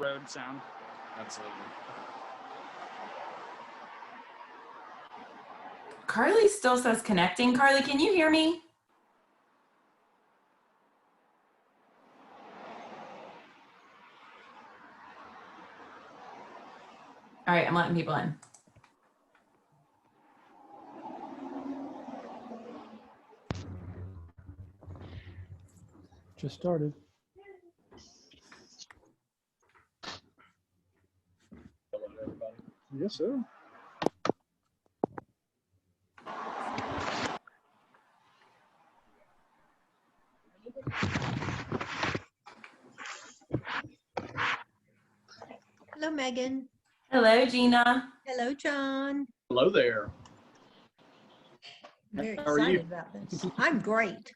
road sound. Absolutely. Carly still says connecting. Carly, can you hear me? All right, I'm letting people in. Just started. Hello, everybody. Yes, sir. Hello, Megan. Hello, Gina. Hello, John. Hello there. I'm very How are you? excited about this. I'm great.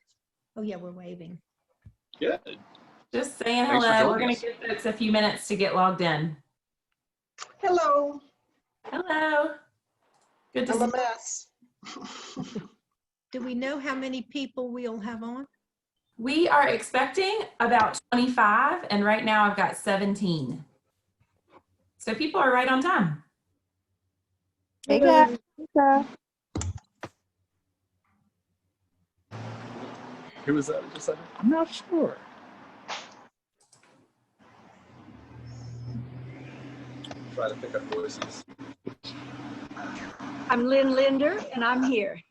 Oh, yeah, we're waving. Good. Just saying Thanks for hello. We're joining going us. to give folks a few minutes to get logged in. Hello, Hello. Good to I'm see a mess. Do we know how many people we'll have on? We are expecting about 25, and right now I've got 17. So people are right on time. Hey guys. Who was that just said? I'm not sure. Try to pick up voices. I'm Lynn Linder, and I'm here.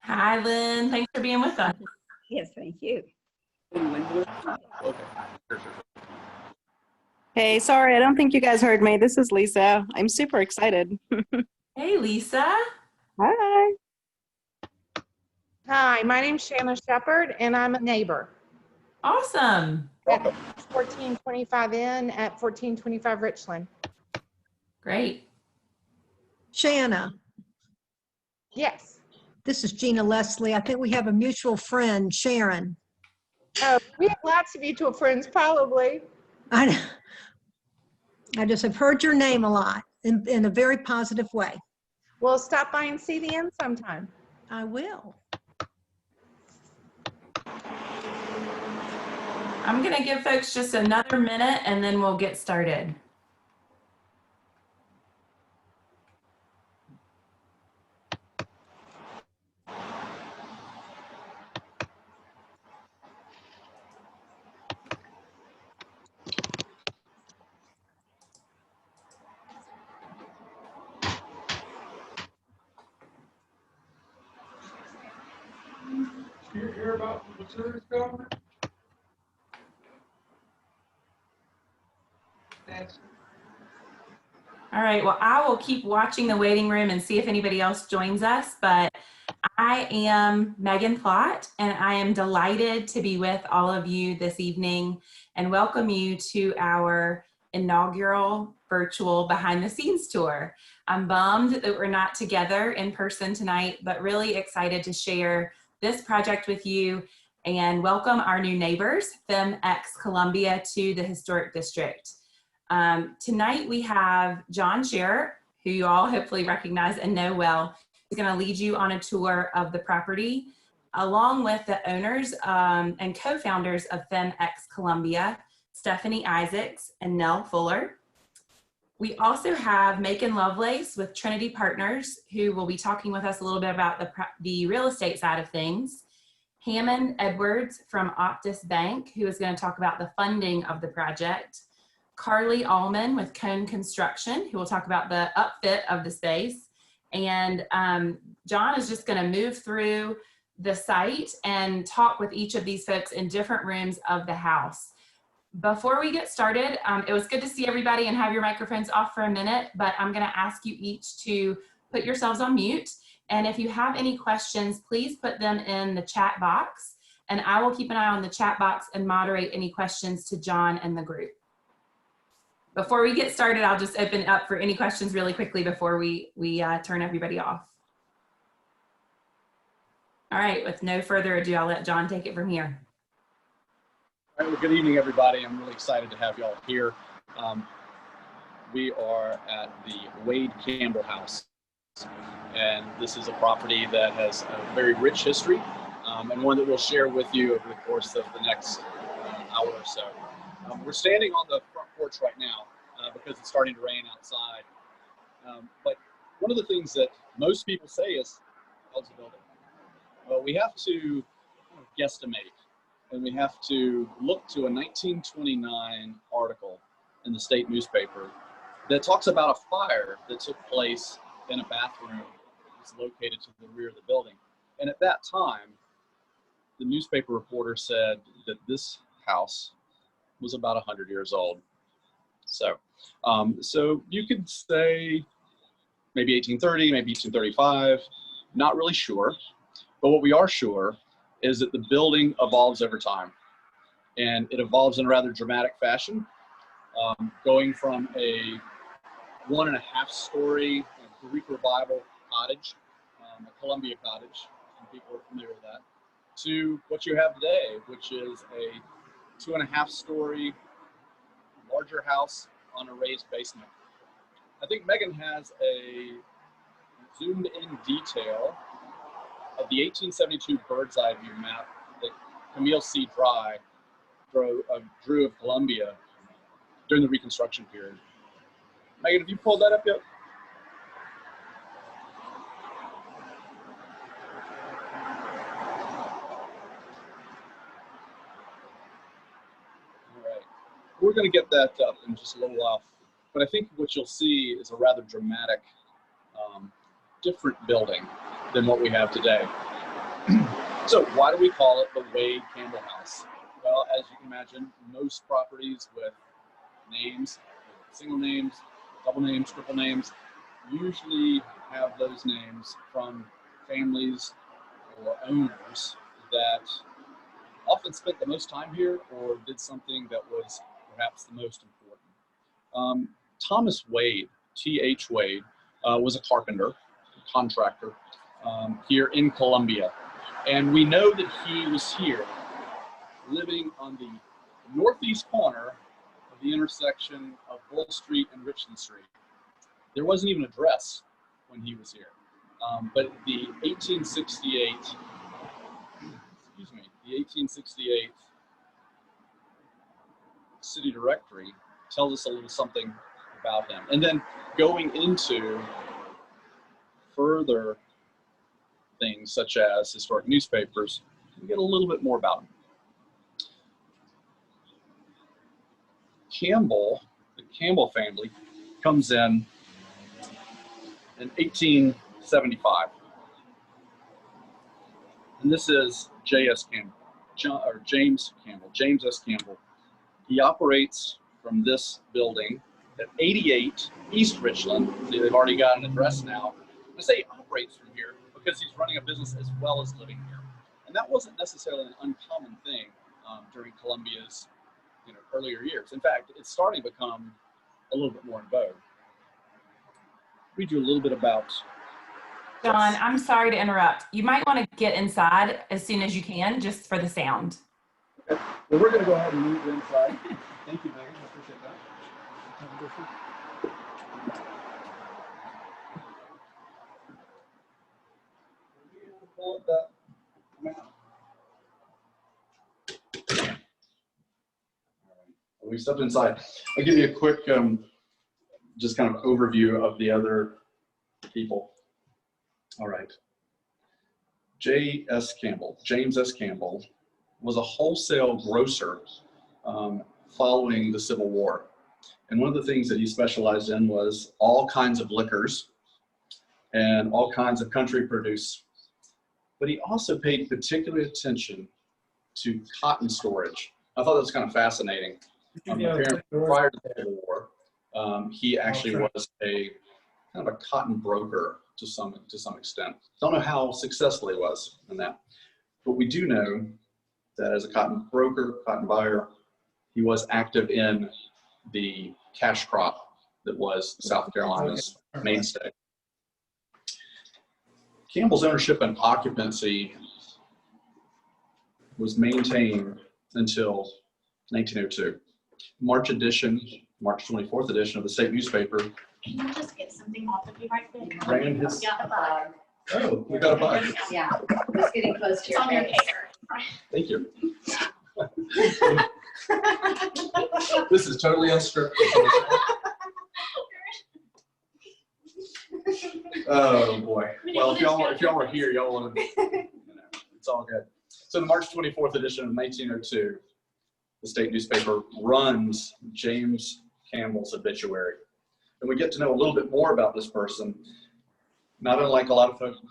Hi, Lynn. Thanks for being with us. Yes, thank you. Okay. Sure. Hey, sorry, I don't think you guys heard me. This is Lisa. I'm super excited. Hey, Lisa. Hi. Hi, my name's Shanna Shepherd, and I'm a neighbor Awesome. at 1425 Inn at 1425 Richland. Great. Shanna, Yes. this is Gina Leslie. I think we have a mutual friend, Sharon. Oh, we have lots of mutual friends, probably. I just have heard your name a lot in a very positive way. Well, stop by and see the inn sometime. I will. I'm going to give folks just another minute and then we'll get started. Did you hear about the Missouri government? All right, well, I will keep watching the waiting room and see if anybody else joins us, but I am Megan Plott, and I am delighted to be with all of you this evening and welcome you to our inaugural virtual behind the scenes tour. I'm bummed that we're not together in person tonight, but really excited to share this project with you and welcome our new neighbors, Femme X Columbia, to the Historic District. Tonight we have John Scherer, who you all hopefully recognize and know well. He's going to lead you on a tour of the property, along with the owners and co-founders of Femme X Columbia, Stephanie Isaacs and Nell Fuller. We also have Macon Lovelace with Trinity Partners, who will be talking with us a little bit about the real estate side of things. Hammond Edwards from Optus Bank, who is going to talk about the funding of the project. Carly Allman with Cone Construction, who will talk about the upfit of the space. And John is just going to move through the site and talk with each of these folks in different rooms of the house. Before we get started, it was good to see everybody and have your microphones off for a minute, but I'm going to ask you each to put yourselves on mute. And if you have any questions, please put them in the chat box, and I will keep an eye on the chat box and moderate any questions to John and the group. Before we get started, I'll just open up for any questions really quickly before we turn everybody off. All right, with no further ado, I'll let John take it from here. All right, well, good evening, everybody. I'm really excited to have y'all here. We are at the Wade Campbell House, and this is a property that has a very rich history, and one that we'll share with you over the course of the next hour or so. We're standing on the front porch right now because it's starting to rain outside. But one of the things that most people say is, how's the building? Well, we have to guesstimate, and we have to look to a 1929 article in the state newspaper that talks about a fire that took place in a bathroom that's located to the rear of the building. And at that time, the newspaper reporter said that this house was about 100 years old. So, so you could say maybe 1830, maybe 1835, not really sure. But what we are sure is that the building evolves over time. And it evolves in a rather dramatic fashion, going from a 1.5-story Greek Revival cottage, a Columbia cottage, some people are familiar with that, to what you have today, which is a 2.5-story larger house on a raised basement. I think Megan has a zoomed in detail of the 1872 bird's eye view map that Camille C. Dry drew of Columbia during the Reconstruction period. Megan, have you pulled that up yet? All right. We're going to get that up in just a little while. But I think what you'll see is a rather dramatic, different building than what we have today. So why do we call it the Wade Campbell House? Well, as you can imagine, most properties with names, single names, double names, triple names, usually have those names from families or owners that often spent the most time here or did something that was perhaps the most important. Thomas Wade, T.H. Wade, was a carpenter, contractor here in Columbia. And we know that he was here living on the northeast corner of the intersection of Bull Street and Richland Street. There wasn't even an address when he was here. But the 1868, the 1868 city directory tells us a little something about him. And then going into further things such as historic newspapers, we get a little bit more about him. The Campbell family comes in 1875. And this is J.S. Campbell, James Campbell, James S. Campbell. He operates from this building at 88 East Richland. See, they've already got an address now. I say he operates from here because he's running a business as well as living here. And that wasn't necessarily an uncommon thing during Columbia's earlier years. In fact, it's starting to become a little bit more in vogue. Read you a little bit about John, I'm sorry to interrupt. You might want to get inside as soon as you can, just for the sound. Okay. Well, we're going to go ahead and move inside. Thank you, Megan. I appreciate that. Pull up that map. All right. We stepped inside. I'll give you a quick, just kind of overview of the other people. All right. J.S. Campbell, James S. Campbell, was a wholesale grocer following the Civil War. And one of the things that he specialized in was all kinds of liquors and all kinds of country produce. But he also paid particular attention to cotton storage. I thought that was kind of fascinating. Apparently, prior to the Civil War, he actually was a kind of a cotton broker to some extent. Don't know how successful he was in that, but we do know that as a cotton broker, cotton buyer, he was active in the cash crop that was South Carolina's mainstay. Campbell's ownership and occupancy was maintained until 1902. March 24th edition of the state newspaper. Can you just get something off of you right quick? Ran his. Got a bug. Oh, we got a bug. Yeah, it's getting close to It's on your face. Thank you. This is totally unscripted. Oh boy. Well, if y'all were here, y'all want to, it's all good. So the March 24th edition of 1902, the state newspaper runs James Campbell's obituary. And we get to know a little bit more about this person. Not unlike a lot of folks at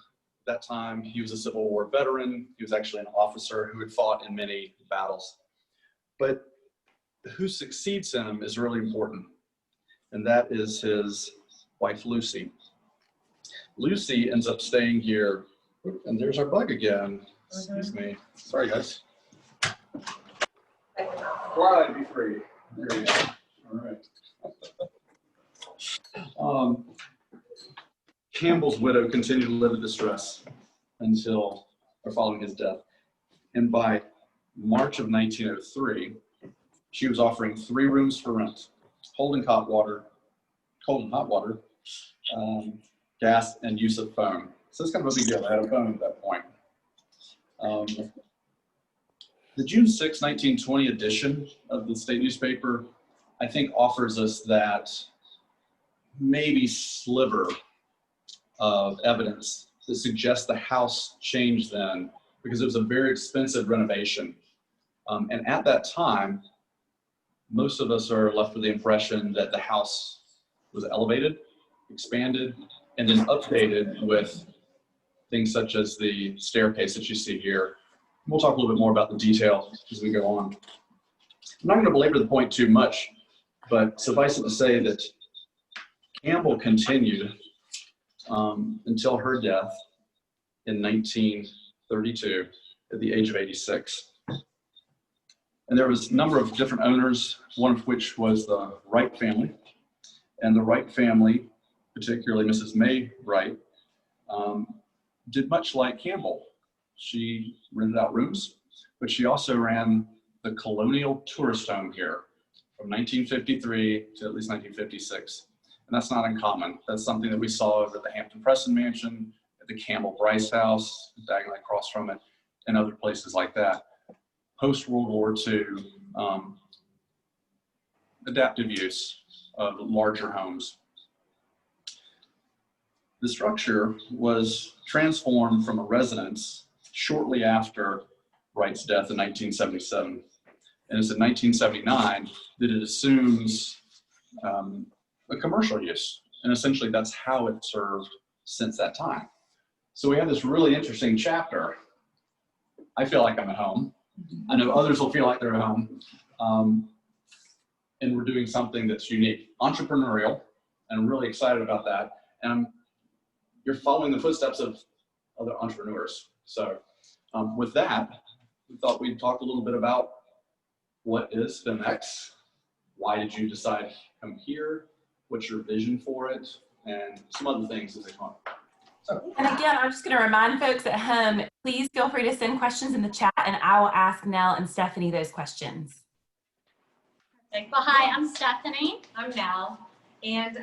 that time, he was a Civil War veteran. He was actually an officer who had fought in many battles. But who succeeds him is really important. And that is his wife, Lucy. Lucy ends up staying here. And there's our bug again. Excuse me. Sorry, guys. Fly, be free. There you go. All right. Campbell's widow continued to live in distress until or following his death. And by March of 1903, she was offering 3 rooms for rent, cold and hot water, gas, and use of phone. So it's kind of a big deal. I had a phone at that point. The June 6, 1920 edition of the state newspaper, I think, offers us that maybe sliver of evidence that suggests the house changed then, because it was a very expensive renovation. And at that time, most of us are left with the impression that the house was elevated, expanded, and then updated with things such as the staircase that you see here. We'll talk a little bit more about the detail as we go on. I'm not going to belabor the point too much, but suffice it to say that Campbell continued until her death in 1932 at the age of 86. And there was a number of different owners, one of which was the Wright family. And the Wright family, particularly Mrs. May Wright, did much like Campbell. She rented out rooms, but she also ran the Colonial Tourist Home here from 1953 to at least 1956. And that's not uncommon. That's something that we saw over at the Hampton Preston Mansion, at the Campbell Bryce House, diagonally across from it, and other places like that. Post-World War II, adaptive use of larger homes. The structure was transformed from a residence shortly after Wright's death in 1977. And it's in 1979 that it assumes a commercial use. And essentially that's how it served since that time. So we have this really interesting chapter. I feel like I'm at home. I know others will feel like they're at home. And we're doing something that's unique, entrepreneurial, and I'm really excited about that. And you're following the footsteps of other entrepreneurs. So with that, we thought we'd talk a little bit about what is FemX, why did you decide to come here, what's your vision for it, and some other things as they come up. So. And again, I'm just going to remind folks at home, please feel free to send questions in the chat and I will ask Nell and Stephanie those questions. Well, hi, I'm Stephanie. I'm Nell. And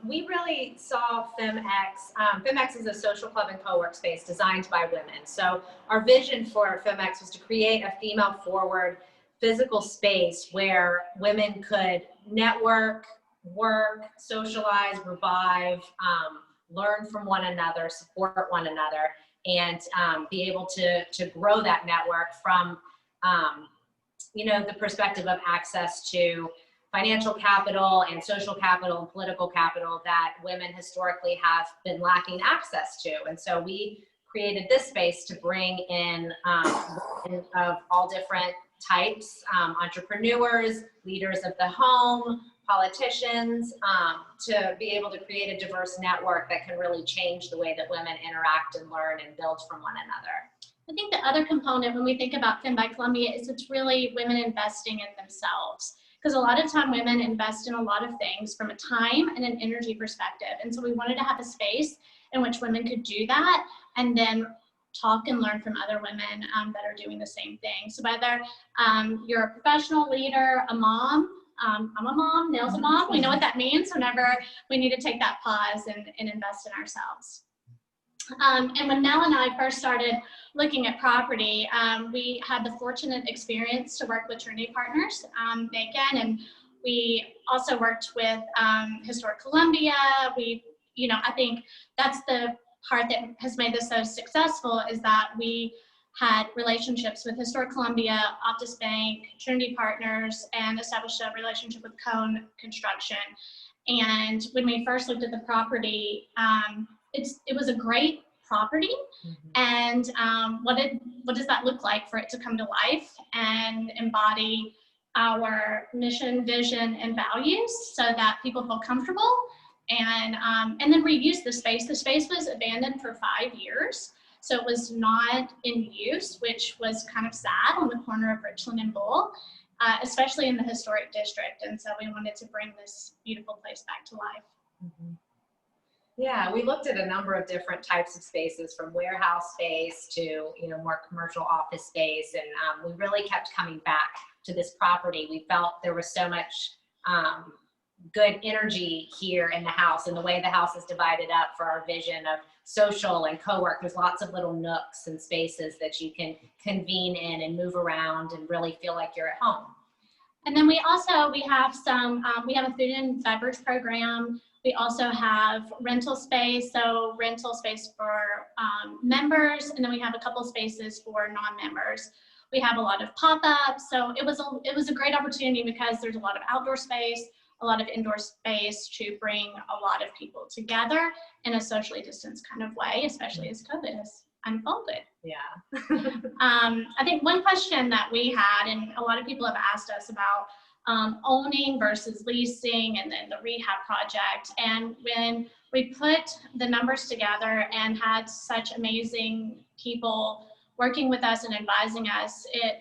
we really saw FemX. FemX is a social club and co-work space designed by women. So our vision for FemX was to create a female-forward physical space where women could network, work, socialize, revive, learn from one another, support one another, and be able to grow that network from the perspective of access to financial capital and social capital and political capital that women historically have been lacking access to. And so we created this space to bring in women of all different types, entrepreneurs, leaders of the home, politicians, to be able to create a diverse network that can really change the way that women interact and learn and build from one another. I think the other component when we think about Femme by Columbia is it's really women investing in themselves. Because a lot of time women invest in a lot of things from a time and an energy perspective. And so we wanted to have a space in which women could do that and then talk and learn from other women that are doing the same thing. So whether you're a professional leader, a mom, I'm a mom, Nell's a mom, we know what that means whenever we need to take that pause and invest in ourselves. And when Mel and I first started looking at property, we had the fortunate experience to work with Trinity Partners, Macon, and we also worked with Historic Columbia. I think that's the part that has made this so successful, is that we had relationships with Historic Columbia, Optus Bank, Trinity Partners, and established a relationship with Cone Construction. And when we first looked at the property, it was a great property. And what does that look like for it to come to life and embody our mission, vision, and values so that people feel comfortable, and then reuse the space. The space was abandoned for 5 years, so it was not in use, which was kind of sad, on the corner of Richland and Bull, especially in the historic district. And so we wanted to bring this beautiful place back to life. Yeah, we looked at a number of different types of spaces, from warehouse space to more commercial office space, and we really kept coming back to this property. We felt there was so much good energy here in the house, and the way the house is divided up for our vision of social and co-work. There's lots of little nooks and spaces that you can convene in and move around and really feel like you're at home. And then we have we have a food and beverage program. We also have rental space, so rental space for members, and then we have a couple spaces for non-members. We have a lot of pop-ups, so it was a great opportunity because there's a lot of outdoor space, a lot of indoor space to bring a lot of people together in a socially distanced kind of way, especially as COVID has unfolded. Yeah. I think one question that we had, and a lot of people have asked us about owning versus leasing, and then the rehab project. And when we put the numbers together and had such amazing people working with us and advising us, it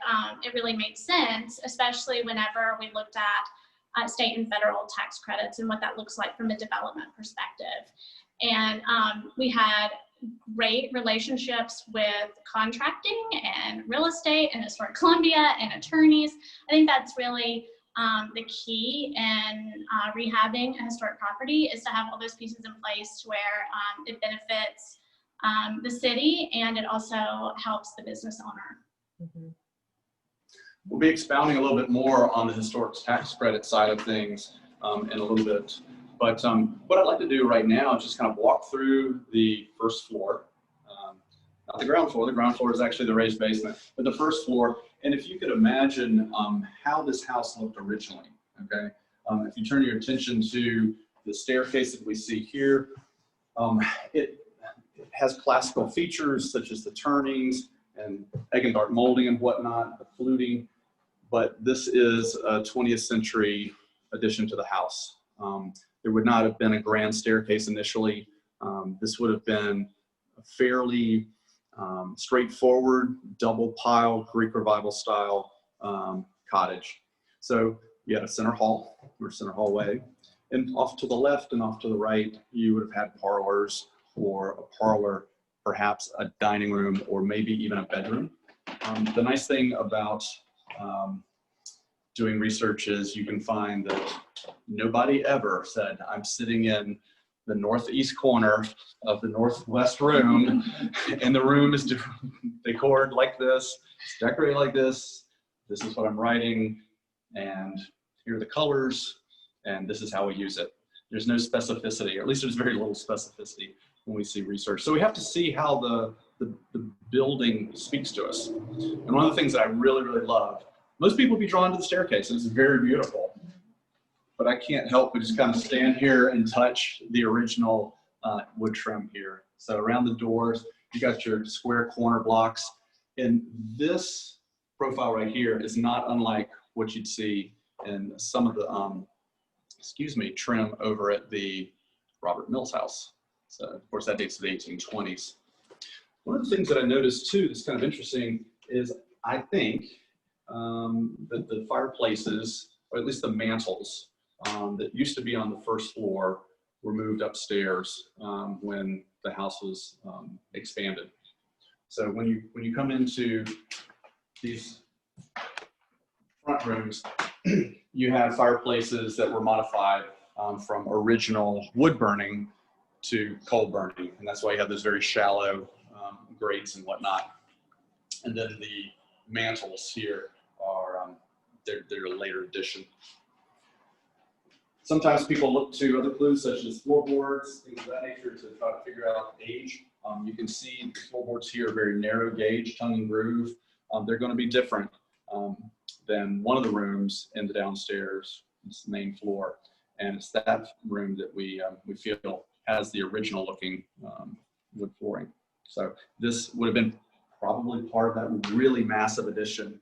really made sense, especially whenever we looked at state and federal tax credits and what that looks like from a development perspective. And we had great relationships with contracting and real estate and Historic Columbia and attorneys. I think that's really the key in rehabbing a historic property, is to have all those pieces in place to where it benefits the city, and it also helps the business owner. We'll be expounding a little bit more on the historic tax credit side of things in a little bit. But what I'd like to do right now is just kind of walk through the first floor. Not the ground floor. The ground floor is actually the raised basement, but the first floor. And if you could imagine how this house looked originally, okay? If you turn your attention to the staircase that we see here, it has classical features such as the turnings and egg and dart molding and whatnot, the fluting, but this is a 20th century addition to the house. There would not have been a grand staircase initially. This would have been a fairly straightforward double pile Greek Revival style cottage. So you had a center hall or center hallway, and off to the left and off to the right, you would have had parlors, or a parlor, perhaps a dining room, or maybe even a bedroom. The nice thing about doing research is you can find that nobody ever said, I'm sitting in the northeast corner of the northwest room, and the room is decorated like this, it's decorated like this is what I'm writing, and here are the colors, and this is how we use it. There's no specificity, or at least there's very little specificity when we see research. So we have to see how the building speaks to us. And one of the things that I really, really love, most people be drawn to the staircase, and it's very beautiful. But I can't help but just kind of stand here and touch the original wood trim here. So around the doors, you got your square corner blocks. And this profile right here is not unlike what you'd see in some of the, trim over at the Robert Mills house. So of course that dates to the 1820s. One of the things that I noticed too that's kind of interesting is I think that the fireplaces, or at least the mantles, that used to be on the first floor were moved upstairs when the house was expanded. So when you come into these front rooms, you have fireplaces that were modified from original wood burning to coal burning, and that's why you have those very shallow grates and whatnot. And then the mantles here are they're a later addition. Sometimes people look to other clues such as floorboards, things of that nature, to try to figure out age. You can see the floorboards here are very narrow gauge, tongue and groove. They're going to be different than one of the rooms in the downstairs, this main floor, and it's that room that we feel has the original looking wood flooring. So this would have been probably part of that really massive addition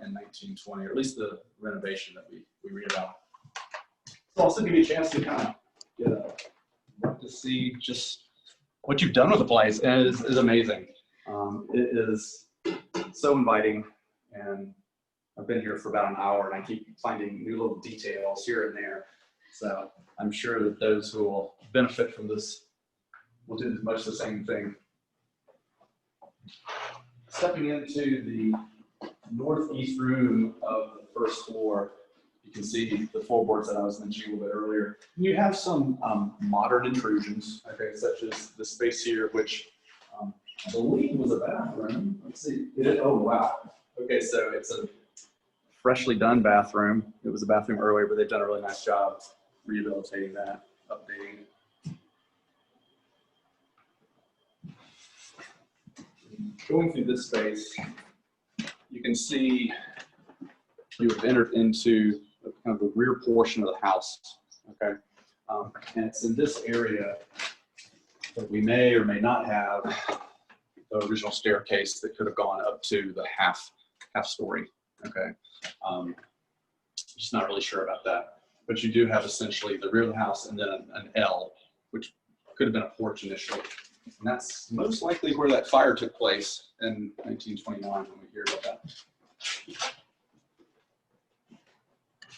in 1920, or at least the renovation that we read about. So also give you a chance to kind of get to see just what you've done with the place, and it is amazing. It is so inviting, and I've been here for about an hour, and I keep finding new little details here and there. So I'm sure that those who will benefit from this will do much the same thing. Stepping into the northeast room of the first floor, you can see the floorboards that I was mentioning a little bit earlier. You have some modern intrusions, okay, such as the space here, which I believe was a bathroom. Let's see. Oh, wow. Okay, so it's a freshly done bathroom. It was a bathroom earlier, but they've done a really nice job rehabilitating that, updating it. Going through this space, you can see you have entered into kind of the rear portion of the house, okay? And it's in this area that we may or may not have the original staircase that could have gone up to the half story, okay? Just not really sure about that. But you do have essentially the rear of the house and then an L, which could have been a porch initially. And that's most likely where that fire took place in 1929 when we hear about that.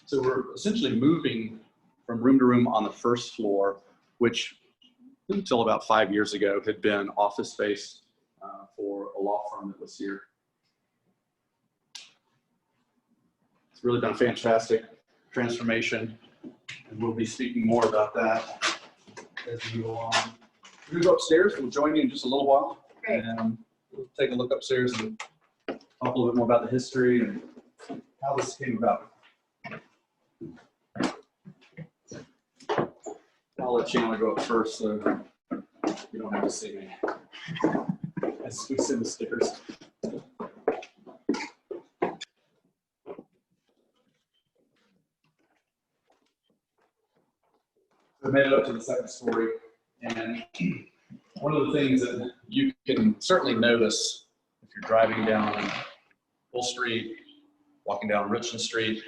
So we're essentially moving from room to room on the first floor, which until about 5 years ago had been office space for a law firm that was here. It's really been a fantastic transformation, and we'll be speaking more about that as we go on. We're going to go upstairs. We'll join you in just a little while. Great. And we'll take a look upstairs and talk a little bit more about the history and how this came about. I'll let Chandler go up first so you don't have to see me as we send the stairs. We made it up to the second story, and one of the things that you can certainly notice if you're driving down Bull Street, walking down Richmond Street,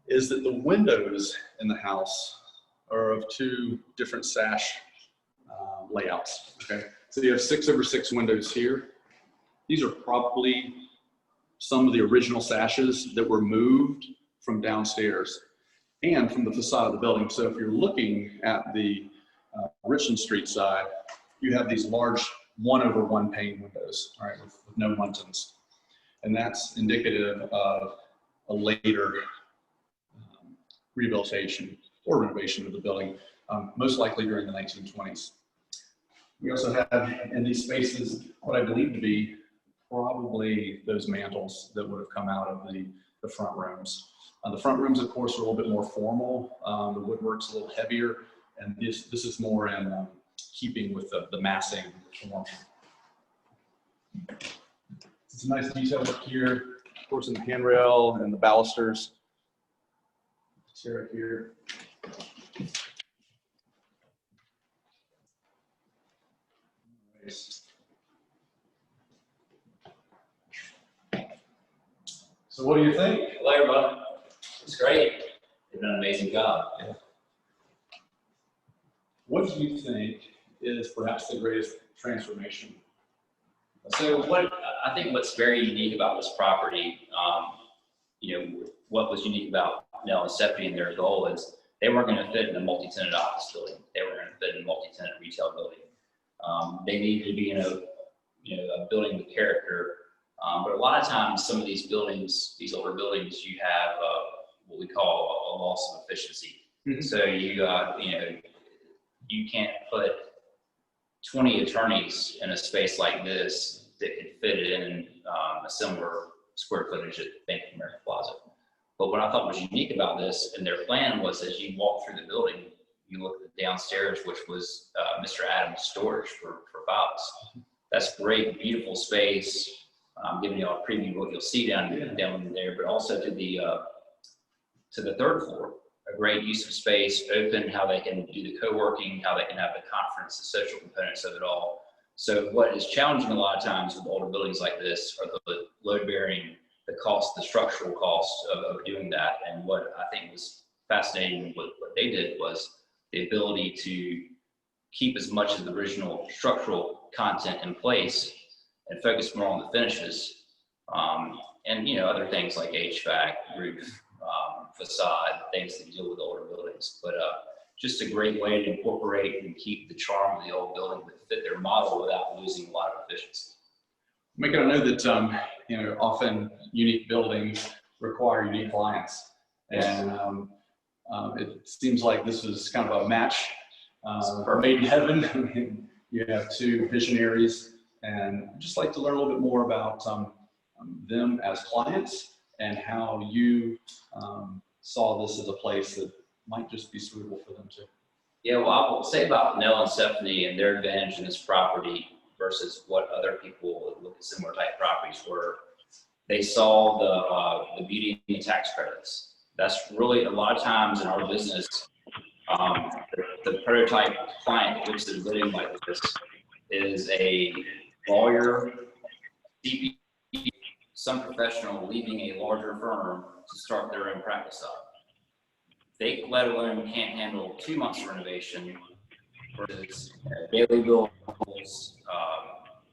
is that the windows in the house are of two different sash layouts, okay? So you have 6/6 windows here. These are probably some of the original sashes that were moved from downstairs and from the facade of the building. So if you're looking at the Richmond Street side, you have these large 1/1 pane windows, all right, with no muntins. And that's indicative of a later rehabilitation or renovation of the building, most likely during the 1920s. We also have in these spaces what I believe to be probably those mantles that would have come out of the front rooms. The front rooms, of course, are a little bit more formal. The woodwork's a little heavier, and this is more in keeping with the massing form. It's a nice detail up here, of course, in the handrail and the balusters. Chair here. So what do you think? Hello, everyone. It's great. They've done an amazing job. What do you think is perhaps the greatest transformation? So I think what's very unique about this property, what was unique about Nell and Stephanie and their goal is they weren't going to fit in a multi-tenant office building. They were going to fit in a multi-tenant retail building. They needed to be in a building with character. But a lot of times, some of these buildings, these older buildings, you have what we call a loss of efficiency. Mm-hmm. So you can't put 20 attorneys in a space like this that could fit it in a similar square footage at Bank of America Plaza. But what I thought was unique about this, and their plan was, as you walk through the building, you look at the downstairs, which was Mr. Adams' storage for files. That's great, beautiful space. I'm giving you a preview of what you'll see down there, but also to the third floor. A great use of space, open, how they can do the co-working, how they can have the conference, the social components of it all. So what is challenging a lot of times with older buildings like this are the load bearing, the cost, the structural cost of doing that. And what I think was fascinating with what they did was the ability to keep as much of the original structural content in place and focus more on the finishes. And, you know, other things like HVAC, roof, facade, things that deal with older buildings. But just a great way to incorporate and keep the charm of the old building that fit their model without losing a lot of efficiency. Making, I know that you know, often unique buildings require unique clients, and it seems like this was kind of a match made in heaven. I mean, you have two visionaries, and I'd just like to learn a little bit more about them as clients and how you saw this as a place that might just be suitable for them too. Yeah, well, I will say about Nell and Stephanie and their advantage in this property versus what other people that look at similar type properties were. They saw the beauty in the tax credits. That's really a lot of times in our business, the prototype client that looks at a building like this is a lawyer, CPA, some professional leaving a larger firm to start their own practice up. They, let alone, can't handle 2 months of renovation versus daily bills,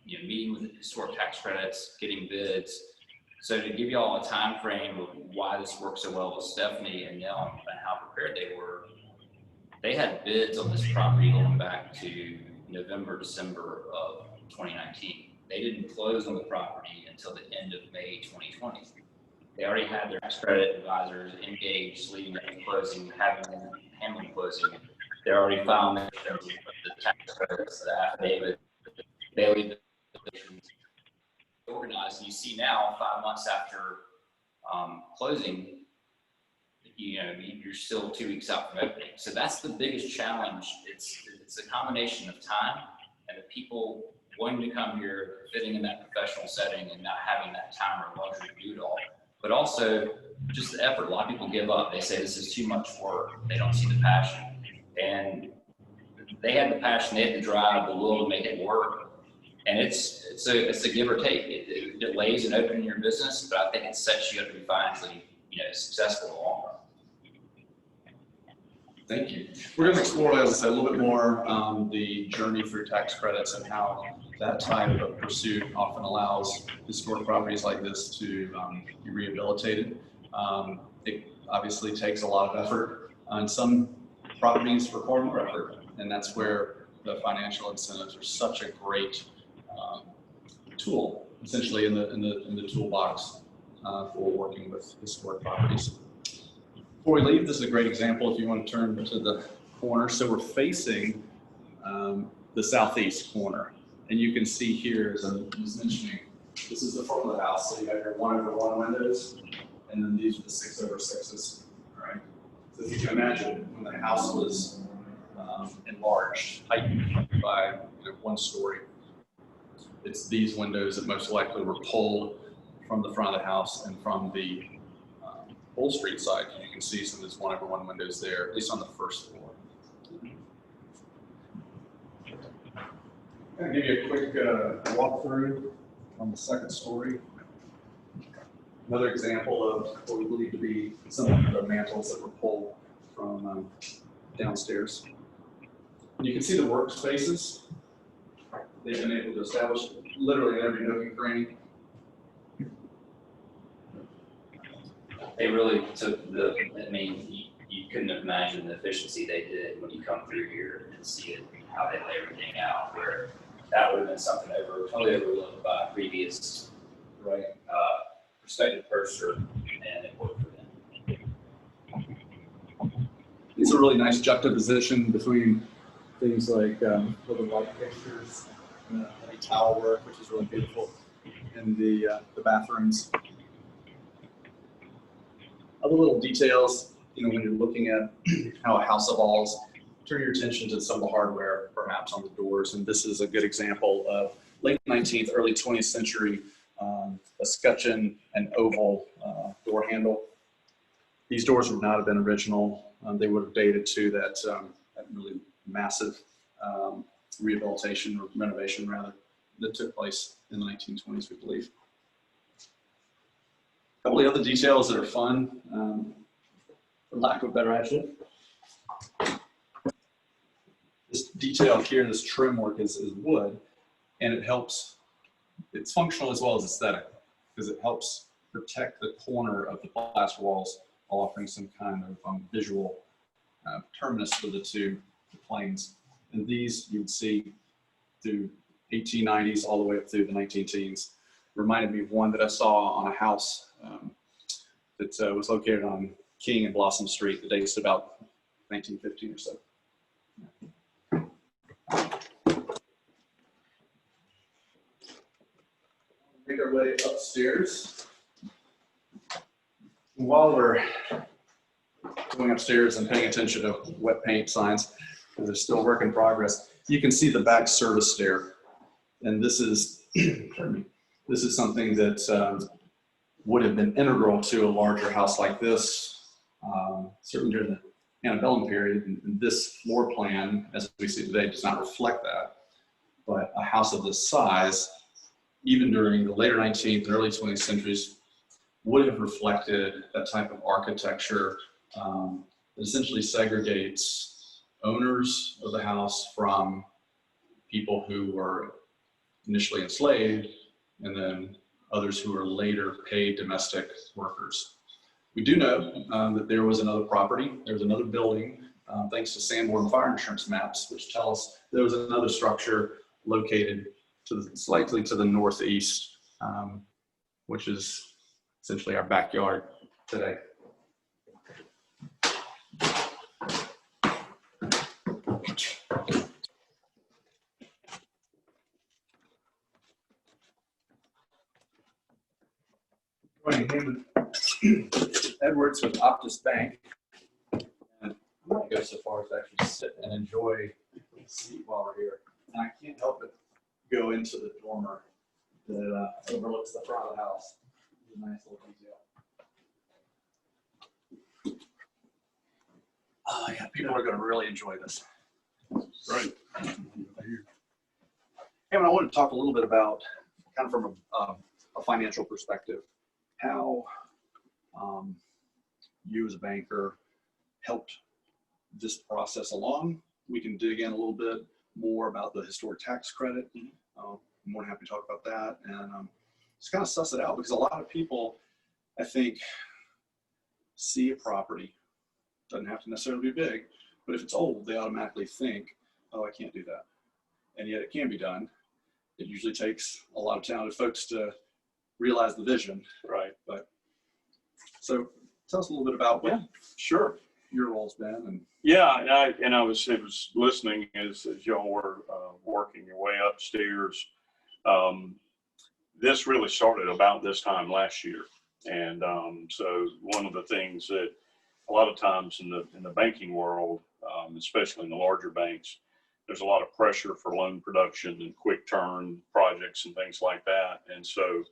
you know, meeting with historic tax credits, getting bids. So to give you all a time frame of why this worked so well with Stephanie and Nell and how prepared they were, they had bids on this property going back to November, December of 2019. They didn't close on the property until the end of May 2020. They already had their tax credit advisors engaged, leading up to closing, having them handling closing. They're already filing the tax credits, the affidavit, Bailey organized. And you see now, 5 months after closing, you know, you're still 2 weeks out from opening. So that's the biggest challenge. It's a combination of time and the people wanting to come here, fitting in that professional setting and not having that time or luxury to do it all. But also just the effort. A lot of people give up. They say this is too much work. They don't see the passion. And they had the passion, they had the drive, the will to make it work. And it's a give or take. It delays in opening your business, but I think it sets you up to be financially, you know, successful in the long run. Thank you. We're going to explore, as I said, a little bit more the journey through tax credits and how that type of pursuit often allows historic properties like this to be rehabilitated. It obviously takes a lot of effort, and some properties require more effort, and that's where the financial incentives are such a great tool, essentially in the toolbox for working with historic properties. Before we leave, this is a great example if you want to turn to the corner. So we're facing the southeast corner. And you can see here, as I was mentioning, this is the front of the house. So you have your 1/1 windows, and then these are the 6/6s, all right? So if you can imagine, when the house was enlarged, heightened by 1 story, it's these windows that most likely were pulled from the front of the house and from the Bull Street side. You can see some of those 1/1 windows there, at least on the first floor. I'm going to give you a quick walkthrough on the second story. Another example of what we believe to be some of the mantles that were pulled from downstairs. And you can see the workspaces they've been able to establish literally in every nook and cranny. They really took I mean, you couldn't imagine the efficiency they did when you come through here and see it, how they lay everything out, where that would have been something totally overlooked by a previous prospective purchaser, and it worked for them. It's a really nice juxtaposition between things like little light fixtures, any towel work, which is really beautiful, in the bathrooms. Other little details, when you're looking at how a house evolves, turn your attention to some of the hardware, perhaps on the doors. And this is a good example of late 19th, early 20th century escutcheon and oval door handle. These doors would not have been original. They would have dated to that really massive rehabilitation or renovation, rather, that took place in the 1920s, we believe. A couple of other details that are fun, for lack of a better adjective. This detail here, this trim work is wood, and it helps, it's functional as well as aesthetic, because it helps protect the corner of the plaster walls while offering some kind of visual terminus for the two planes. And these you would see through 1890s all the way up through the 19-teens. Reminded me of one that I saw on a house that was located on King and Blossom Street that dates to about 1915 or so. Make our way upstairs. While we're going upstairs and paying attention to wet paint signs, because they're still work in progress, you can see the back service stair. And this is, pardon me, this is something that would have been integral to a larger house like this, certainly during the antebellum period. And this floor plan, as we see today, does not reflect that. But a house of this size, even during the later 19th and early 20th centuries, would have reflected that type of architecture that essentially segregates owners of the house from people who were initially enslaved and then others who were later paid domestic workers. We do know that there was another property, there was another building, thanks to Sanborn fire insurance maps, which tell us there was another structure located slightly to the northeast, which is essentially our backyard today. Joining him, Edwards with Optus Bank. And I might go so far as to actually sit and enjoy the seat while we're here. And I can't help but go into the dormer that overlooks the front of the house. It's a nice little detail. Oh yeah, people are going to really enjoy this. Right. Kevin, I want to talk a little bit about, kind of from a financial perspective, how you as a banker helped this process along. We can dig in a little bit more about the historic tax credit. I'm more than happy to talk about that and just kind of suss it out, because a lot of people, I think, see a property, doesn't have to necessarily be big, but if it's old, they automatically think, oh, I can't do that. And yet it can be done. It usually takes a lot of talented folks to realize the vision. Right. But so tell us a little bit about what Sure. your role's been. And Yeah, I was listening as y'all were working your way upstairs. This really started about this time last year, and so one of the things that a lot of times in the banking world, especially in the larger banks, there's a lot of pressure for loan production and quick turn projects and things like that. And so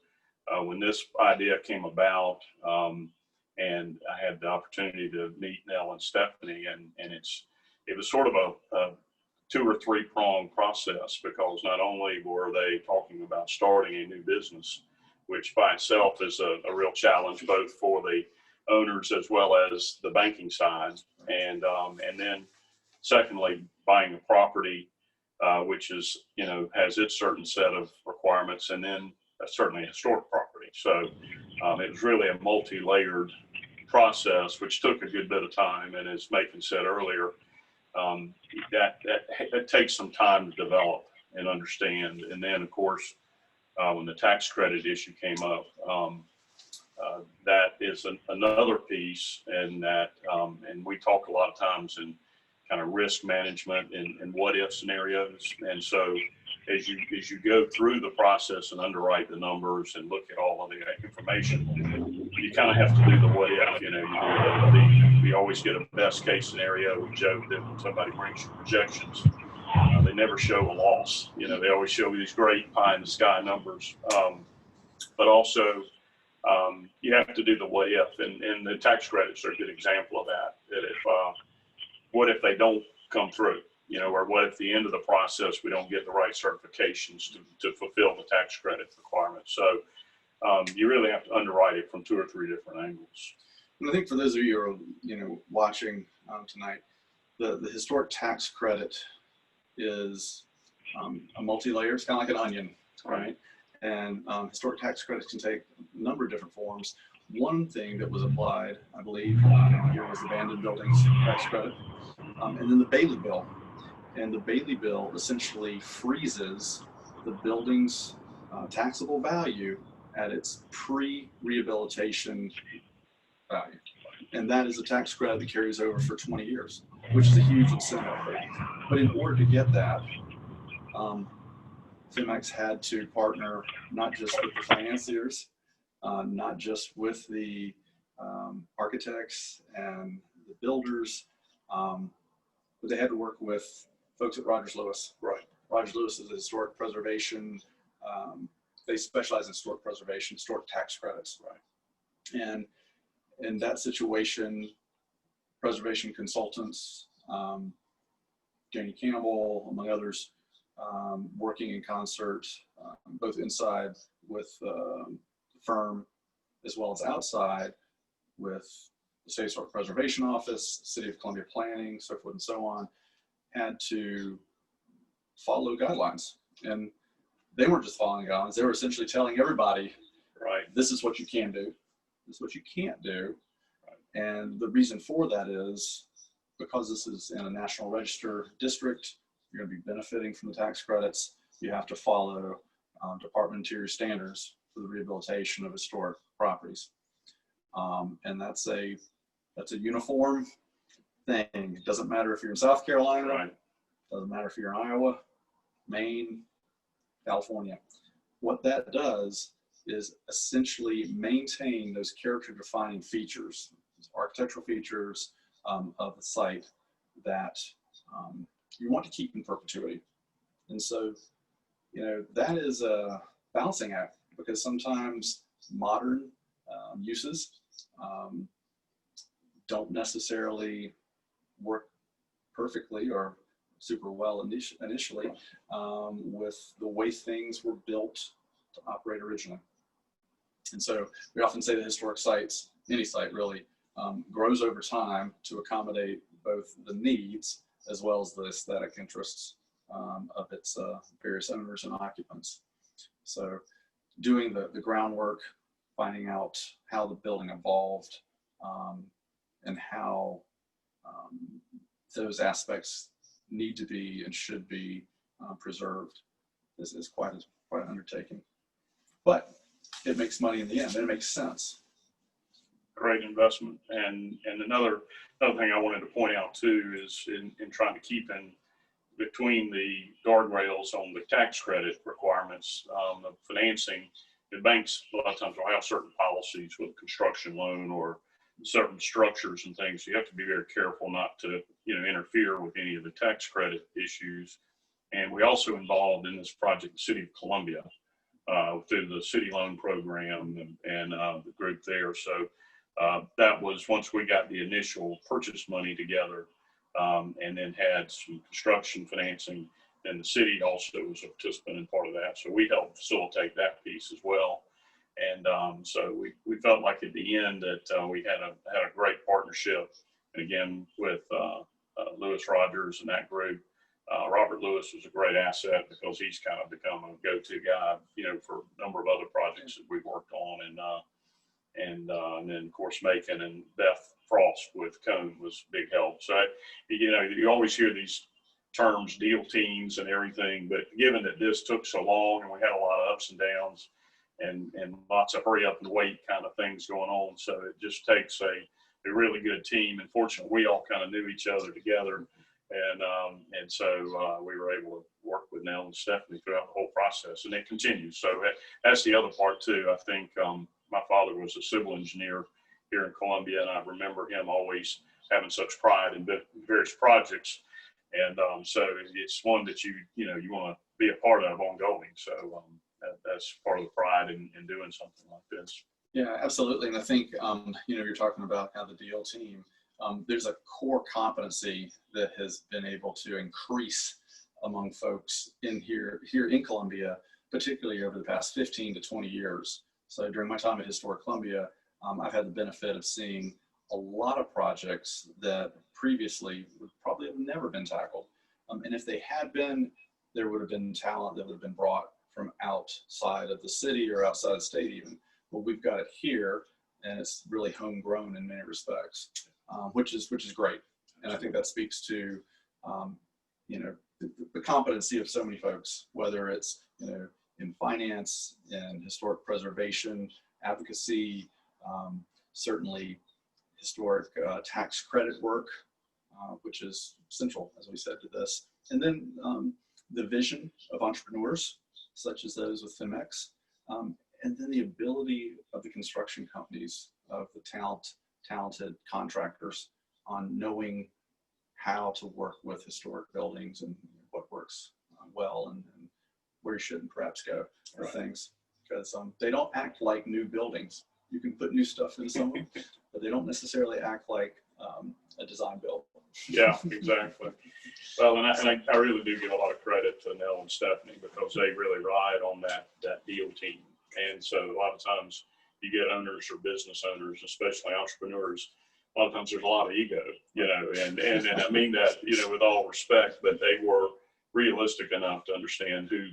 when this idea came about, and I had the opportunity to meet Nell and Stephanie, and it was sort of a 2 or 3 pronged process, because not only were they talking about starting a new business, which by itself is a real challenge both for the owners as well as the banking side, and then secondly, buying a property, which is, has its certain set of requirements, and then certainly a historic property. So it was really a multi-layered process, which took a good bit of time. And as Macon said earlier, that takes some time to develop and understand. And then, of course, when the tax credit issue came up, that is another piece, and that and we talk a lot of times in kind of risk management and what if scenarios. And so as you go through the process and underwrite the numbers and look at all of the information, you kind of have to do the what if. You know, we always get a best case scenario. We joke that when somebody brings you projections, they never show a loss. You know, they always show these great pie in the sky numbers. But also, you have to do the what if, and the tax credits are a good example of that. That if, what if they don't come through? You know, or what if at the end of the process we don't get the right certifications to fulfill the tax credit requirements? So you really have to underwrite it from 2 or 3 different angles. And I think for those of you who are, watching tonight, the historic tax credit is a multi-layer. It's kind of like an onion, right? And historic tax credits can take a number of different forms. One thing that was applied, I believe, here was the abandoned buildings tax credit, and then the Bailey bill. And the Bailey bill essentially freezes the building's taxable value at its pre-rehabilitation value. And that is a tax credit that carries over for 20 years, which is a huge incentive. But in order to get that, FEMEX had to partner not just with the financiers, not just with the architects and the builders, but they had to work with folks at Rogers Lewis. Right. Rogers Lewis is a historic preservation. They specialize in historic preservation, historic tax credits. Right. And in that situation, preservation consultants, Janie Campbell, among others, working in concert, both inside with the firm as well as outside with the State Historic Preservation Office, City of Columbia Planning, so forth and so on, had to follow guidelines. And they weren't just following guidelines, they were essentially telling everybody, right, this is what you can do, this is what you can't do. And the reason for that is because this is in a National Register district, you're going to be benefiting from the tax credits. You have to follow Department of Interior standards for the rehabilitation of historic properties. And that's a uniform thing. It doesn't matter if you're in South Carolina, right. Doesn't matter if you're in Iowa, Maine, California. What that does is essentially maintain those character defining features, architectural features of the site that you want to keep in perpetuity. And so, that is a balancing act because sometimes modern uses don't necessarily work perfectly or super well initially with the way things were built to operate originally. And so we often say that historic sites, any site really, grows over time to accommodate both the needs as well as the aesthetic interests of its various owners and occupants. So doing the groundwork, finding out how the building evolved and how those aspects need to be and should be preserved is quite an undertaking. But it makes money in the end, and it makes sense. Great investment. And another thing I wanted to point out too is in trying to keep in between the guardrails on the tax credit requirements, the financing, the banks a lot of times will have certain policies with construction loan or certain structures and things. So you have to be very careful not to interfere with any of the tax credit issues. And we also involved in this project the City of Columbia through the city loan program and the group there. So that was once we got the initial purchase money together and then had some construction financing, and the city also was a participant in part of that. So we helped facilitate that piece as well. And so we felt like at the end that we had a great partnership. And again, with Lewis Rogers and that group, Robert Lewis was a great asset because he's kind of become a go-to guy, for a number of other projects that we've worked on. And then of course, Macon and Beth Frost with Cone was big help. So, you always hear these terms, deal teams and everything, but given that this took so long and we had a lot of ups and downs and lots of hurry up and wait kind of things going on. So it just takes a really good team. And fortunately, we all kind of knew each other together And so we were able to work with Nell and Stephanie throughout the whole process, and it continues. So that's the other part too. I think my father was a civil engineer here in Columbia, and I remember him always having such pride in various projects. And so it's one that you want to be a part of ongoing. So that's part of the pride in doing something like this. Yeah, absolutely. And I think, you're talking about how the deal team, there's a core competency that has been able to increase among folks here in Columbia, particularly over the past 15 to 20 years. So during my time at Historic Columbia, I've had the benefit of seeing a lot of projects that previously would probably have never been tackled. And if they had been, there would have been talent that would have been brought from outside of the city or outside the state even. Well, we've got it here, and it's really homegrown in many respects, which is great. And I think that speaks to, the competency of so many folks, whether it's, in finance and historic preservation, advocacy, certainly historic tax credit work, which is central, as we said, to this. And then the vision of entrepreneurs, such as those with FemX, and then the ability of the construction companies, of the talented contractors on knowing how to work with historic buildings and what works well and where you shouldn't perhaps go for things. Because they don't act like new buildings. You can put new stuff in some of them, but they don't necessarily act like a design build. Yeah, exactly. Well, and I really do give a lot of credit to Nell and Stephanie, because they really ride on that deal team. And so a lot of times you get owners or business owners, especially entrepreneurs, a lot of times there's a lot of ego, and I mean that, with all respect, but they were realistic enough to understand who,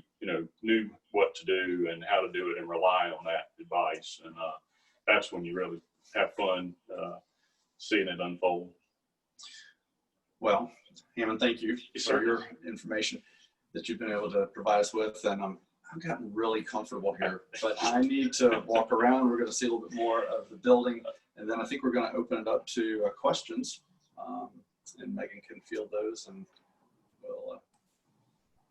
knew what to do and how to do it and rely on that advice. And that's when you really have fun seeing it unfold. Well, Hammond, thank you for your information that you've been able to provide us with. And I've gotten really comfortable here, but I need to walk around. We're going to see a little bit more of the building, and then I think we're going to open it up to questions, and Megan can field those, and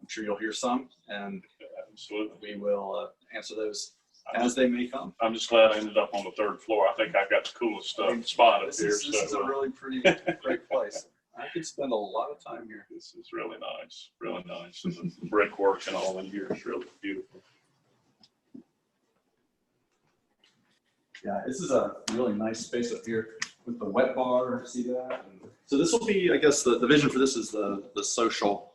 I'm sure you'll hear some, and absolutely, we will answer those as they may come. I'm just glad I ended up on the third floor. I think I've got the coolest spot up here. This is a really pretty great place. I could spend a lot of time here. This is really nice, really nice. And the brickwork and all in here is really beautiful. Yeah, this is a really nice space up here with the wet bar. See that? And so this will be, I guess, the vision for this is the social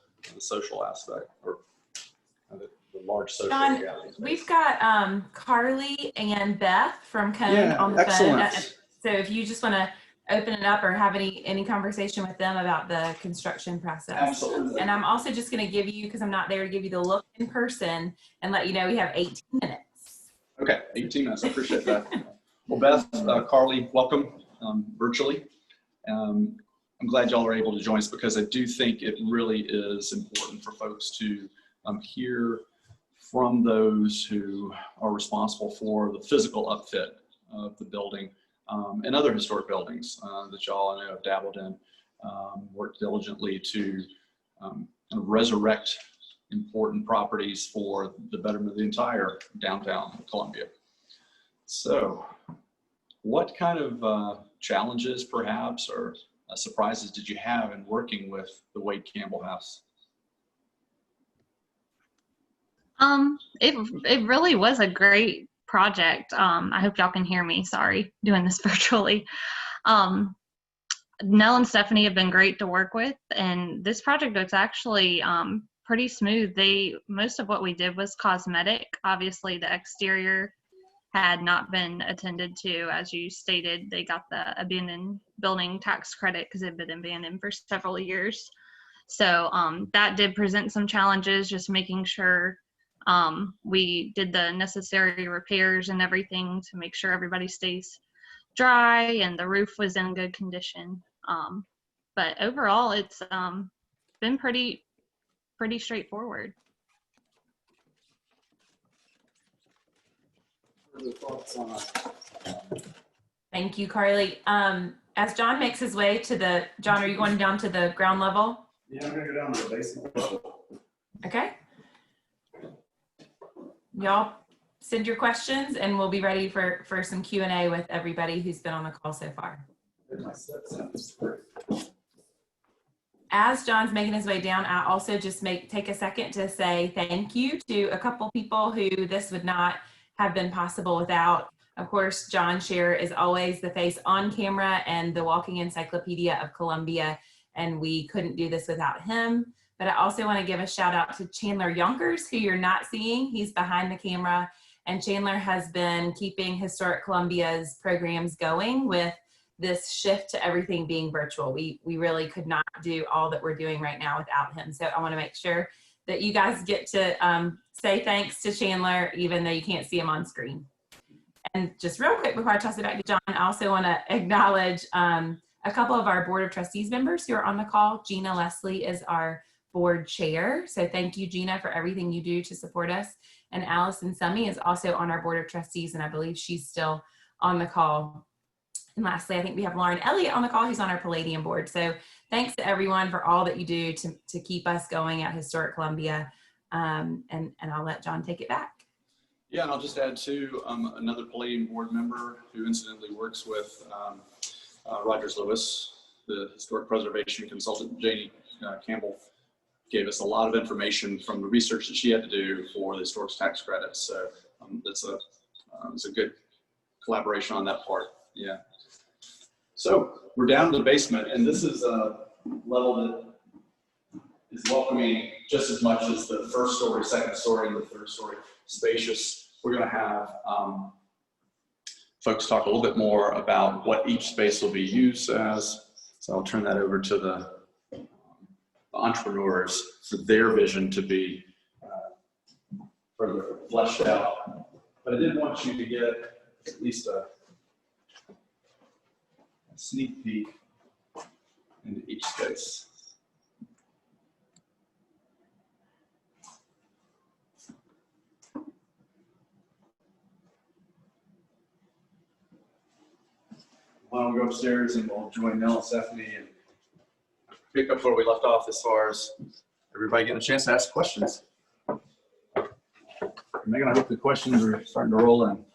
aspect, or the large social John, gathering space. We've got Carly and Beth from Cone on the phone. So if you just want to open it up or have any conversation with them about the construction process. Absolutely. And I'm also just going to give you, because I'm not there to give you the look in person, and let you know we have 18 minutes. Okay, 18 minutes. I appreciate that. Well, Beth, Carly, welcome virtually. I'm glad y'all are able to join us, because I do think it really is important for folks to hear from those who are responsible for the physical upfit of the building. And other historic buildings that y'all I know have dabbled in, worked diligently to kind of resurrect important properties for the betterment of the entire downtown Columbia. So what kind of challenges perhaps or surprises did you have in working with the Wade Campbell House? It really was a great project. I hope y'all can hear me. Sorry, doing this virtually. Nell and Stephanie have been great to work with, and this project was actually pretty smooth. Most of what we did was cosmetic. Obviously, the exterior had not been attended to, as you stated. They got the abandoned building tax credit because it had been abandoned for several years. So that did present some challenges, just making sure we did the necessary repairs and everything to make sure everybody stays dry and the roof was in good condition. But overall, it's been pretty straightforward. Thank you, Carly. As John makes his way to John, are you going down to the ground level? Yeah, I'm gonna go down to the basement level. Okay. Y'all send your questions and we'll be ready for some Q&A with everybody who's been on the call so far. As John's making his way down, I also just take a second to say thank you to a couple people who this would not have been possible without. Of course, John Scherer is always the face on camera and the walking encyclopedia of Columbia, and we couldn't do this without him. But I also want to give a shout out to Chandler Yonkers, who you're not seeing. He's behind the camera, and Chandler has been keeping Historic Columbia's programs going with this shift to everything being virtual. We really could not do all that we're doing right now without him. So I want to make sure that you guys get to say thanks to Chandler, even though you can't see him on screen. And just real quick before I toss it back to John, I also want to acknowledge a couple of our Board of Trustees members who are on the call. Gina Leslie is our board chair. So thank you, Gina, for everything you do to support us. And Allison Summy is also on our Board of Trustees, and I believe she's still on the call. And lastly, I think we have Lauren Elliott on the call, who's on our Palladium board. So thanks to everyone for all that you do to keep us going at Historic Columbia. And I'll let John take it back. Yeah, and I'll just add too, another Palladium board member who incidentally works with Rogers Lewis, the historic preservation consultant, Janie Campbell, gave us a lot of information from the research that she had to do for the historic tax credits. So it's a good collaboration on that part. Yeah. So we're down to the basement, and this is a level that is welcoming just as much as the first story, second story, and the third story. Spacious. We're going to have folks talk a little bit more about what each space will be used as. So I'll turn that over to the entrepreneurs for their vision to be further fleshed out. But I did want you to get at least a sneak peek into each space. Why don't we go upstairs and we'll join Nell and Stephanie and pick up where we left off as far as everybody getting a chance to ask questions. Megan, I hope the questions are starting to roll in.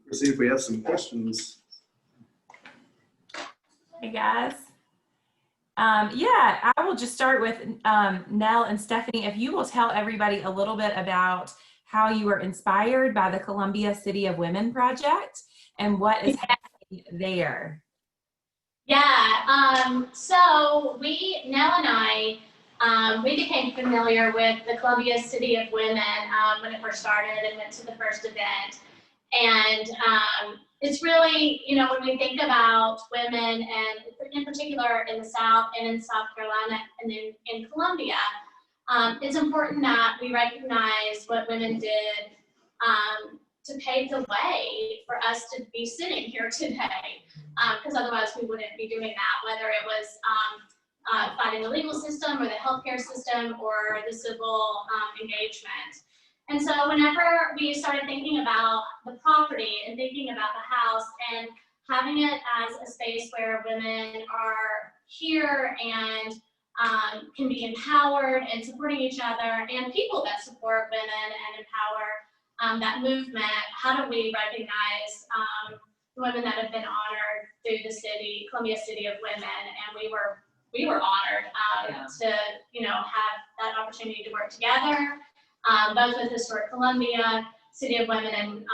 Let's see if we have some questions. Hey guys. Yeah, I will just start with Nell and Stephanie. If you will tell everybody a little bit about how you were inspired by the Columbia City of Women project and what is happening there. Yeah, so Nell and I, we became familiar with the Columbia City of Women when it first started and went to the first event. And it's really, you know, when we think about women, and in particular in the South and in South Carolina and in Columbia, it's important that we recognize what women did to pave the way for us to be sitting here today, because otherwise we wouldn't be doing that, whether it was fighting the legal system or the healthcare system or the civil engagement. And so whenever we started thinking about the property and thinking about the house and having it as a space where women are here and can be empowered and supporting each other, and people that support women and empower that movement, how do we recognize the women that have been honored through the city, Columbia City of Women? And we were honored to, you know, have that opportunity to work together. Both with Historic Columbia, City of Women, and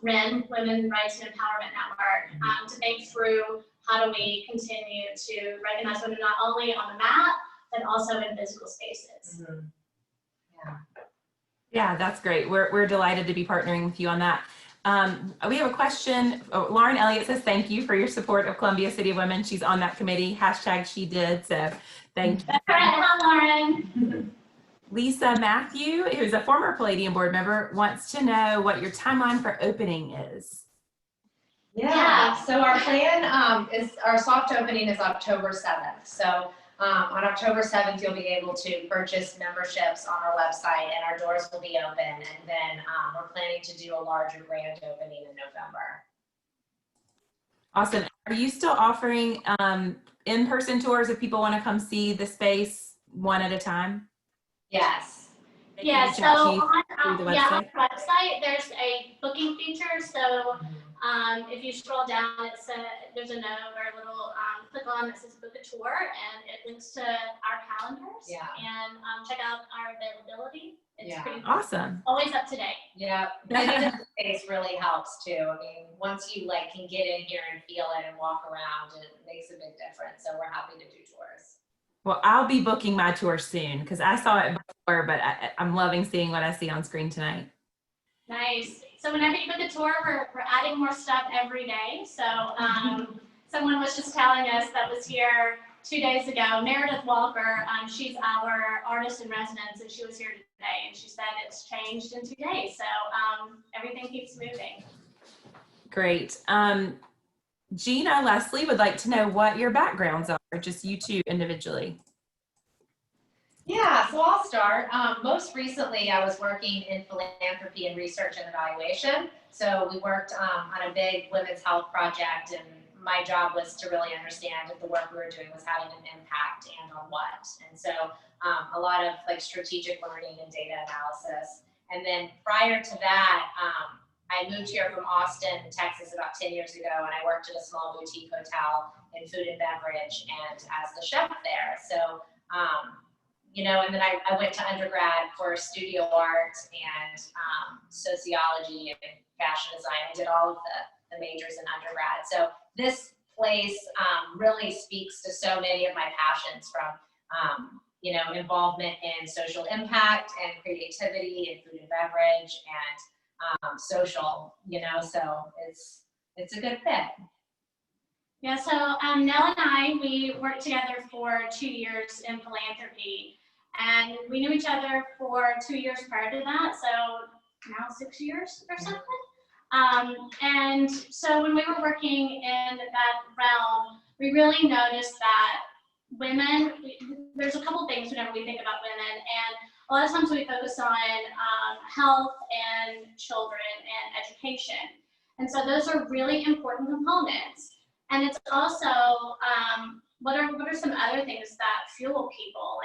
WREN, Women Rights and Empowerment Network, to think through how do we continue to recognize women not only on the map, but also in physical spaces. Mm-hmm. Yeah, that's great. We're delighted to be partnering with you on that. We have a question. Lauren Elliott says, thank you for your support of Columbia City of Women. She's on that committee, #SheDid, so thank you. That's right, hi, Lauren. Lisa Matthew, who's a former Palladium board member, wants to know what your timeline for opening is. Yeah, so our plan is, our soft opening is October 7th. So On October 7th, you'll be able to purchase memberships on our website, and our doors will be open. And then we're planning to do a larger grand opening in November. Awesome. Are you still offering in-person tours if people want to come see the space one at a time? Yes. They can Yeah, reach so out to you on, through the yeah, on website? the website, there's a booking feature. So if you scroll down, there's a note or a little click on that says book a tour, and it links to our calendars. Yeah. And check out our availability. It's pretty Awesome. always up to date. Yeah, getting to the space really helps too. I mean, once you can get in here and feel it and walk around, it makes a big difference. So we're happy to do tours. Well, I'll be booking my tour soon because I saw it before, but I'm loving seeing what I see on screen tonight. Nice. So whenever you book a tour, we're adding more stuff every day. So someone was just telling us that was here 2 days ago, Meredith Walker, she's our artist in residence, and she was here today, and she said it's changed in 2 days. So everything keeps moving. Great. Gina, Leslie would like to know what your backgrounds are, just you two individually. Yeah, so I'll start. Most recently, I was working in philanthropy and research and evaluation. So we worked on a big women's health project, and my job was to really understand if the work we were doing was having an impact and on what. And so a lot of strategic learning and data analysis. And then prior to that, I moved here from Austin, Texas about 10 years ago, and I worked at a small boutique hotel in food and beverage and as the chef there. So, and then I went to undergrad for studio art and sociology and fashion design. I did all of the majors in undergrad. So this place really speaks to so many of my passions, from involvement in social impact and creativity in food and beverage and social, so it's a good fit. Yeah, so Nell and I, we worked together for 2 years in philanthropy, and we knew each other for 2 years prior to that, so now 6 years or something. And so when we were working in that realm, we really noticed that women, there's a couple things whenever we think about women, and a lot of times we focus on health and children and education. And so those are really important components. And it's also, what are some other things that fuel people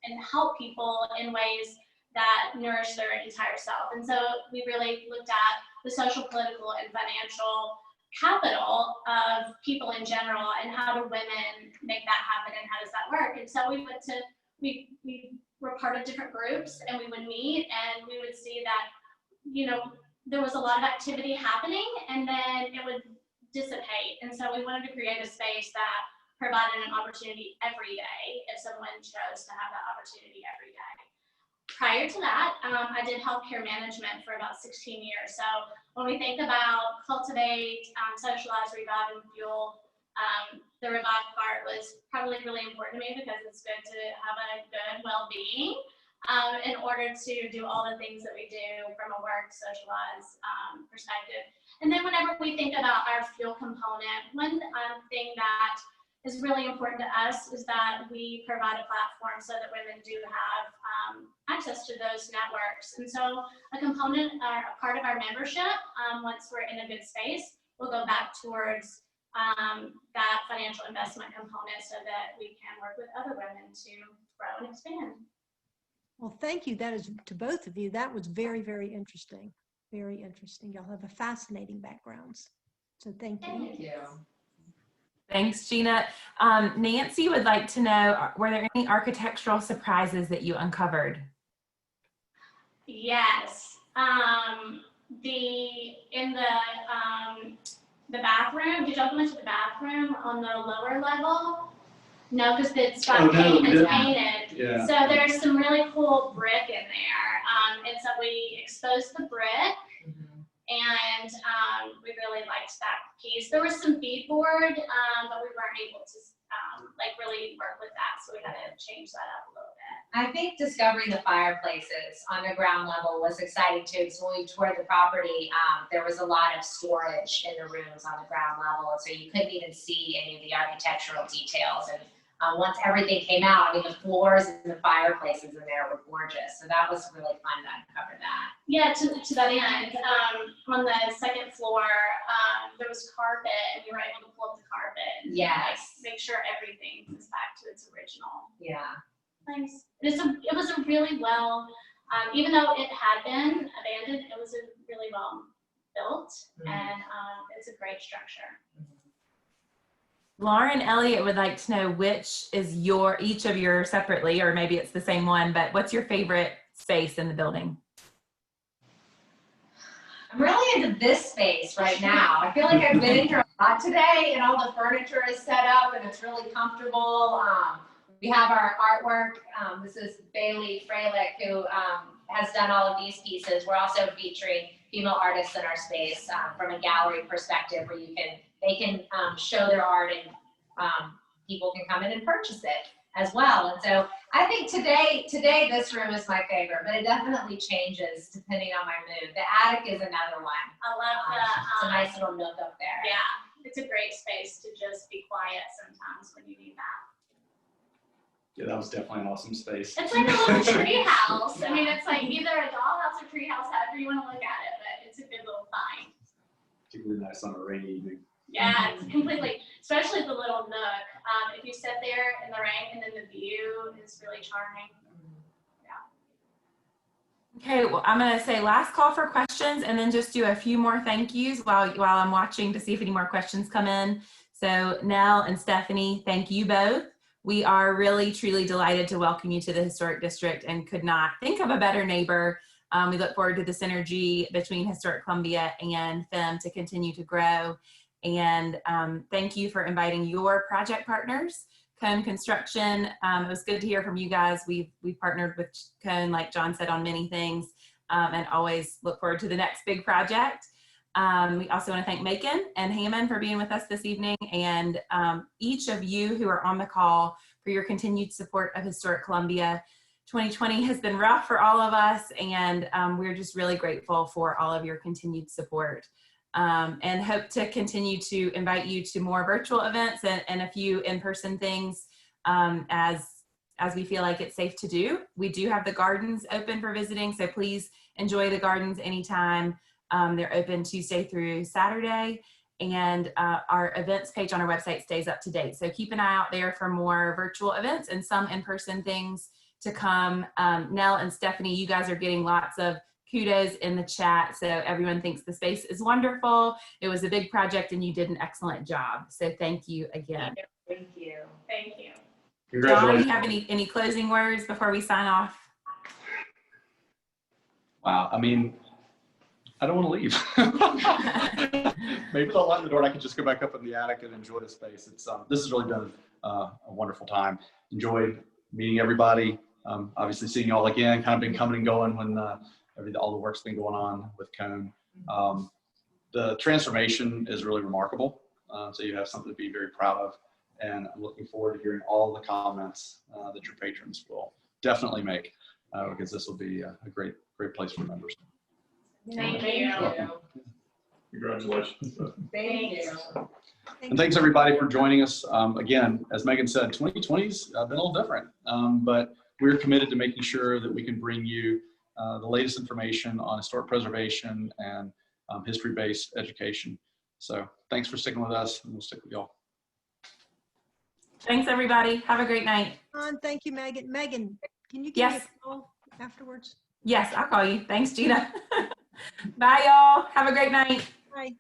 and help people in ways that nourish their entire self. And so we really looked at the social, political, and financial capital of people in general, and how do women make that happen, and how does that work? And so we were part of different groups, and we would meet, and we would see that, there was a lot of activity happening, and then it would dissipate. And so we wanted to create a space that provided an opportunity every day if someone chose to have that opportunity every day. Prior to that, I did healthcare management for about 16 years. So when we think about cultivate, socialize, revive, and fuel, the revive part was probably really important to me because it's good to have a good well-being in order to do all the things that we do from a work, socialize perspective. And then whenever we think about our fuel component, one thing that is really important to us is that we provide a platform so that women do have access to those networks. And so a component, a part of our membership, once we're in a good space, will go back towards that financial investment component so that we can work with other women to grow and expand. Well, thank you. That is, to both of you, that was very, very interesting. Very interesting. Y'all have a fascinating backgrounds. So thank you. Thank you. Thanks, Gina. Nancy would like to know, were there any architectural surprises that you uncovered? Yes. In the bathroom, did y'all go into the bathroom on the lower level? No, because it's got painted. Yeah. So there's some really cool brick in there. And so we exposed the brick, and we really liked that piece. There was some beadboard, but we weren't able to really work with that, so we had to change that up a little bit. I think discovering the fireplaces on the ground level was exciting too, because when we toured the property, there was a lot of storage in the rooms on the ground level, and so you couldn't even see any of the architectural details. And once everything came out, I mean, the floors and the fireplaces in there were gorgeous. So that was really fun to uncover that. Yeah, to that end, on the second floor, there was carpet, and we were able to pull up the carpet. And Yes. make sure everything is back to its original. Yeah. Nice. It was a really well, even though it had been abandoned, it was a really well built, and it's a great structure. Lauren Elliott would like to know which is each of your separately, or maybe it's the same one, but what's your favorite space in the building? I'm really into this space right now. I feel like I've been in here a lot today, and all the furniture is set up and it's really comfortable. We have our artwork. This is Bailey Freilich, who has done all of these pieces. We're also featuring female artists in our space from a gallery perspective, where they can show their art, and people can come in and purchase it as well. And so I think today this room is my favorite, but it definitely changes depending on my mood. The attic is another one. I love that. It's a nice little nook up there. Yeah, it's a great space to just be quiet sometimes when you need that. Yeah, that was definitely an awesome space. It's like a little tree house. I mean, it's like either a dollhouse or tree house, however you want to look at it, but it's a good little find. Particularly nice on a rainy evening. Yeah, it's completely, especially the little nook. If you sit there in the rain, and then the view is really charming. Okay, well, I'm going to say last call for questions, and then just do a few more thank yous while I'm watching to see if any more questions come in. So Nell and Stephanie, thank you both. We are really, truly delighted to welcome you to the Historic District, and could not think of a better neighbor. We look forward to the synergy between Historic Columbia and Femme to continue to grow. And thank you for inviting your project partners, Cone Construction. It was good to hear from you guys. We've partnered with Cone, like John said, on many things, and always look forward to the next big project. We also want to thank Macon and Hammond for being with us this evening, and each of you who are on the call for your continued support of Historic Columbia. 2020 has been rough for all of us, and we're just really grateful for all of your continued support. And hope to continue to invite you to more virtual events and a few in-person things as we feel like it's safe to do. We do have the gardens open for visiting, so please enjoy the gardens anytime. They're open Tuesday through Saturday, and our events page on our website stays up to date. So keep an eye out there for more virtual events and some in-person things to come. Nell and Stephanie, you guys are getting lots of kudos in the chat. So everyone thinks the space is wonderful. It was a big project and you did an excellent job. So thank you again. Thank you. Thank you. John, do you have any closing words before we sign off? Wow, I mean, I don't want to leave. Maybe they'll lock the door and I can just go back up in the attic and enjoy the space. This has really been a wonderful time. Enjoyed meeting everybody. Obviously seeing you all again, kind of been coming and going when all the work's been going on with Cone. The transformation is really remarkable. So you have something to be very proud of. And I'm looking forward to hearing all the comments that your patrons will definitely make, because this will be a great place for members. Thank you. Congratulations. Thank you. And thanks everybody for joining us. Again, as Megan said, 2020's been a little different, but we're committed to making sure that we can bring you the latest information on historic preservation and history-based education. So thanks for sticking with us, and we'll stick with y'all. Thanks everybody. Have a great night. Thank you, Megan. Megan, can you give me a call afterwards? Yes, I'll call you. Thanks, Gina. Bye, y'all. Have a great night. Bye.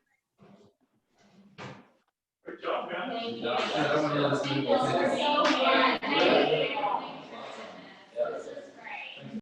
Good job, guys. Thank you.